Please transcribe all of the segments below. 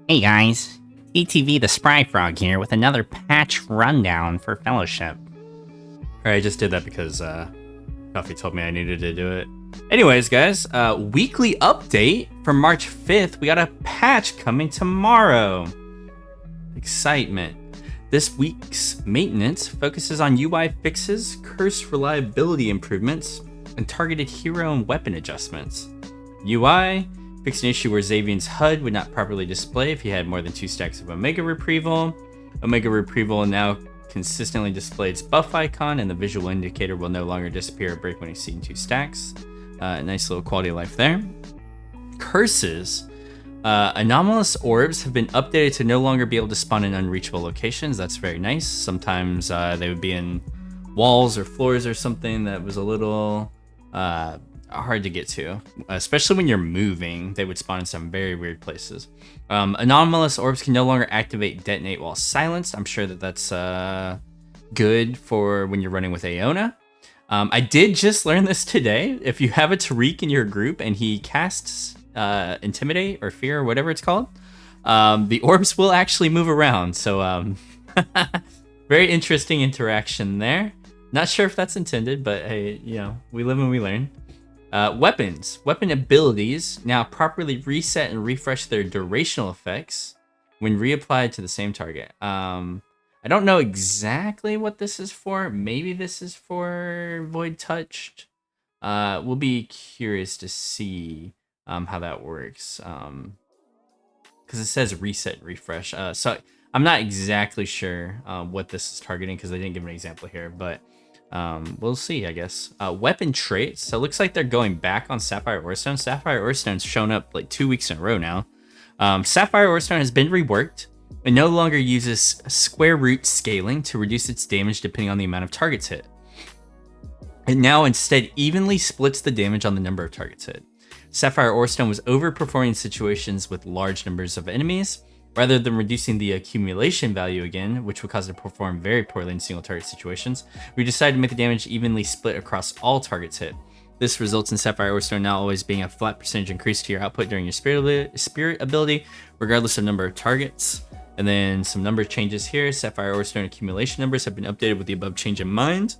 Hey guys, ETV the Spry Frog here with another patch rundown for Fellowship. Alright, I just did that because Coffee told me I needed to do it. Anyways, guys, weekly update for March 5th. We got a patch coming tomorrow. Excitement. This week's maintenance focuses on UI fixes, curse reliability improvements, and targeted hero and weapon adjustments. UI fixed an issue where Xavian's HUD would not properly display if he had more than 2 stacks of Omega Reprieval. Omega Reprieval now consistently display its buff icon, and the visual indicator will no longer disappear or break when exceeding 2 stacks. Nice little quality of life there. Curses. Anomalous orbs have been updated to no longer be able to spawn in unreachable locations. That's very nice. Sometimes they would be in walls or floors or something that was a little hard to get to, especially when you're moving. They would spawn in some very weird places. Anomalous orbs can no longer activate detonate while silenced. I'm sure that that's good for when you're running with Aona. I did just learn this today. If you have a Tariq in your group and he casts Intimidate or Fear or whatever it's called, the orbs will actually move around. So very interesting interaction there. Not sure if that's intended, but hey, you know, we live and we learn. Weapons. Weapon abilities now properly reset and refresh their durational effects when reapplied to the same target. I don't know exactly what this is for. Maybe this is for Void Touched. We'll be curious to see how that works. Because it says reset and refresh. So I'm not exactly sure what this is targeting because they didn't give an example here, but we'll see, I guess. Weapon traits. So it looks like they're going back on Sapphire Orestone. Sapphire Orestone's shown up like 2 weeks in a row now. Sapphire Orestone has been reworked and no longer uses square root scaling to reduce its damage depending on the amount of targets hit. It now instead evenly splits the damage on the number of targets hit. Sapphire Orestone was overperforming in situations with large numbers of enemies. Rather than reducing the accumulation value again, which would cause it to perform very poorly in single target situations, we decided to make the damage evenly split across all targets hit. This results in Sapphire Orestone now always being a flat percentage increase to your output during your spirit ability, regardless of number of targets. And then some number changes here. Sapphire Orestone accumulation numbers have been updated with the above change in mind.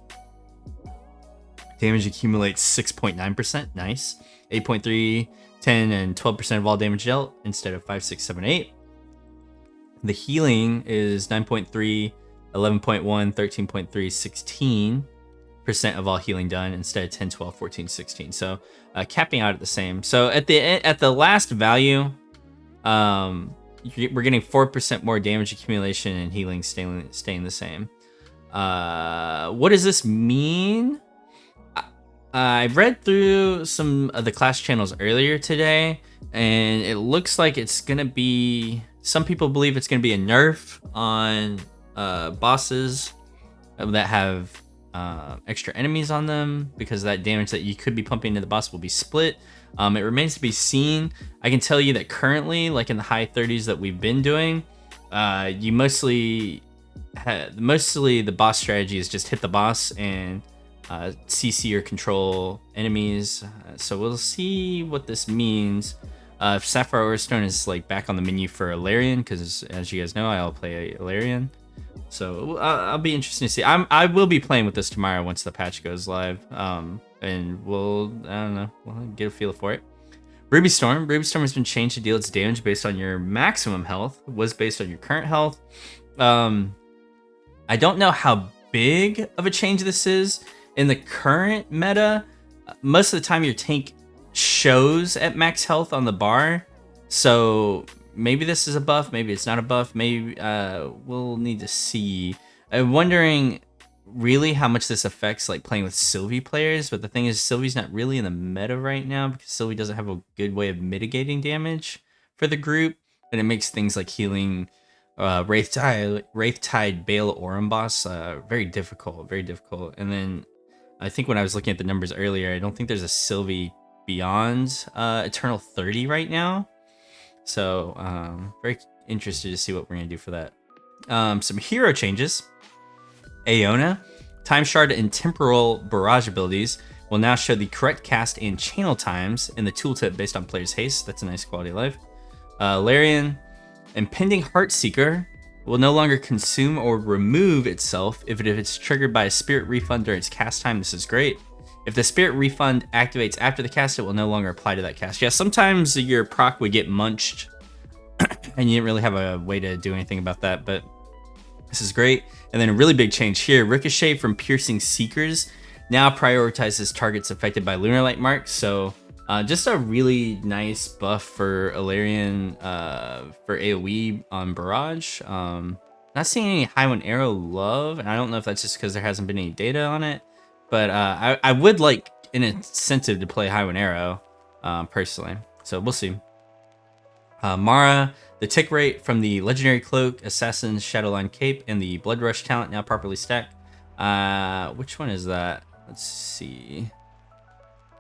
Damage accumulates 6.9%, nice. 8.3, 10, and 12% of all damage dealt instead of 5, 6, 7, 8. The healing is 9.3, 11.1, 13.3, 16% of all healing done instead of 10, 12, 14, 16. So capping out at the same. So at the last value, we're getting 4% more damage accumulation and healing staying the same. What does this mean? I read through some of the class channels earlier today, and it looks like it's gonna be. Some people believe it's going to be a nerf on bosses that have extra enemies on them because that damage that you could be pumping into the boss will be split. It remains to be seen. I can tell you that currently, like in the high 30s that we've been doing, you mostly the boss strategy is just hit the boss and CC or control enemies. So we'll see what this means. If Sapphire Orestone is like back on the menu for Alarian, because as you guys know, I'll play Alarian. So I'll be interested to see. I will be playing with this tomorrow once the patch goes live. And we'll get a feel for it. Ruby Storm. Ruby Storm has been changed to deal its damage based on your maximum health. It was based on your current health. I don't know how big of a change this is in the current meta. Most of the time, your tank shows at max health on the bar, so maybe this is a buff, maybe it's not a buff, maybe we'll need to see. I'm wondering really how much this affects like playing with Sylvie players, but the thing is Sylvie's not really in the meta right now because Sylvie doesn't have a good way of mitigating damage for the group, and it makes things like healing Wraithtide Bale Aurum boss very difficult. And then I think when I was looking at the numbers earlier, I don't think there's a Sylvie beyond Eternal 30 right now, so very interested to see what we're gonna do for that. Some hero changes. Aona, Time Shard and Temporal Barrage abilities will now show the correct cast and channel times in the tooltip based on player's haste. That's a nice quality of life. Larian, Impending Heartseeker will no longer consume or remove itself if it's triggered by a spirit refund during its cast time. This is great. If the spirit refund activates after the cast, it will no longer apply to that cast. Yeah, sometimes your proc would get munched and you didn't really have a way to do anything about that, but this is great. And then a really big change here, Ricochet from Piercing Seekers now prioritizes targets affected by Lunar Light Marks. So just a really nice buff for Illyrian for AoE on Barrage. Not seeing any Highwind Arrow love, and I don't know if that's just because there hasn't been any data on it, but I would like an incentive to play Highwind Arrow personally. So we'll see. Mara, the tick rate from the Legendary Cloak, Assassin's Shadowline Cape, and the Blood Rush talent now properly stacked. Which one is that? Let's see.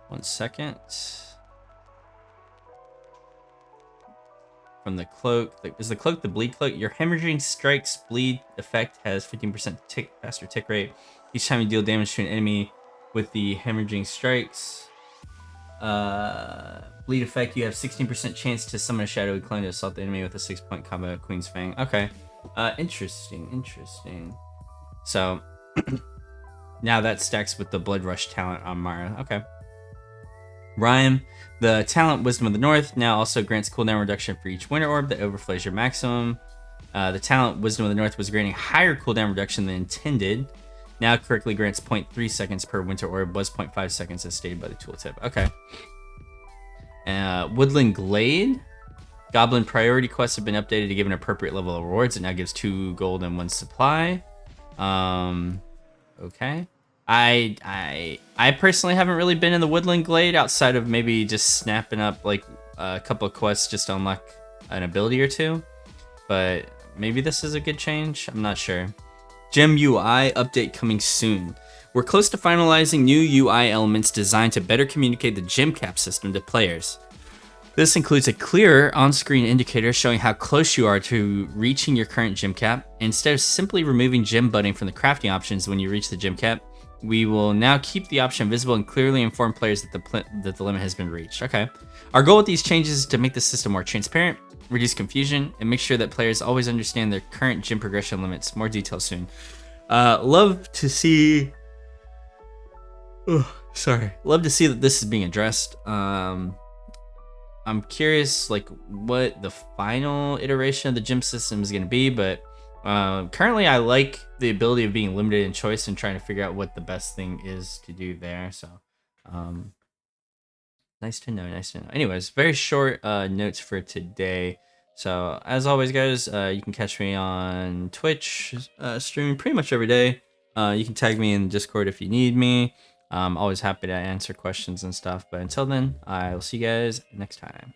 1 second. From the cloak, is the cloak the bleed cloak? Your hemorrhaging strikes bleed effect has 15% faster tick rate each time you deal damage to an enemy with the hemorrhaging strikes. Bleed effect, you have 16% chance to summon a shadowy clone to assault the enemy with a 6-point combo at Queen's Fang. Okay. Interesting. So now that stacks with the Blood Rush talent on Mara. Okay. Rhyme, the talent Wisdom of the North now also grants cooldown reduction for each Winter Orb that overflows your maximum. The talent Wisdom of the North was granting higher cooldown reduction than intended. Now correctly grants 0.3 seconds per Winter Orb, was 0.5 seconds as stated by the tooltip. Okay. Woodland Glade. Goblin priority quests have been updated to give an appropriate level of rewards. It now gives 2 gold and 1 supply. Okay. I personally haven't really been in the Woodland Glade outside of maybe just snapping up like a couple of quests just to unlock an ability or two. But maybe this is a good change. I'm not sure. Gem UI update coming soon. We're close to finalizing new UI elements designed to better communicate the gem cap system to players. This includes a clearer on-screen indicator showing how close you are to reaching your current gem cap. Instead of simply removing gem budding from the crafting options when you reach the gem cap, we will now keep the option visible and clearly inform players that the limit has been reached. Okay. Our goal with these changes is to make the system more transparent, reduce confusion, and make sure that players always understand their current gem progression limits. More details soon. Love to see that this is being addressed. I'm curious like what the final iteration of the gem system is going to be, but currently I like the ability of being limited in choice and trying to figure out what the best thing is to do there. So nice to know. Anyways, very short notes for today. So as always, guys, you can catch me on Twitch, streaming pretty much every day. You can tag me in Discord if you need me. I'm always happy to answer questions and stuff. But until then, I will see you guys next time.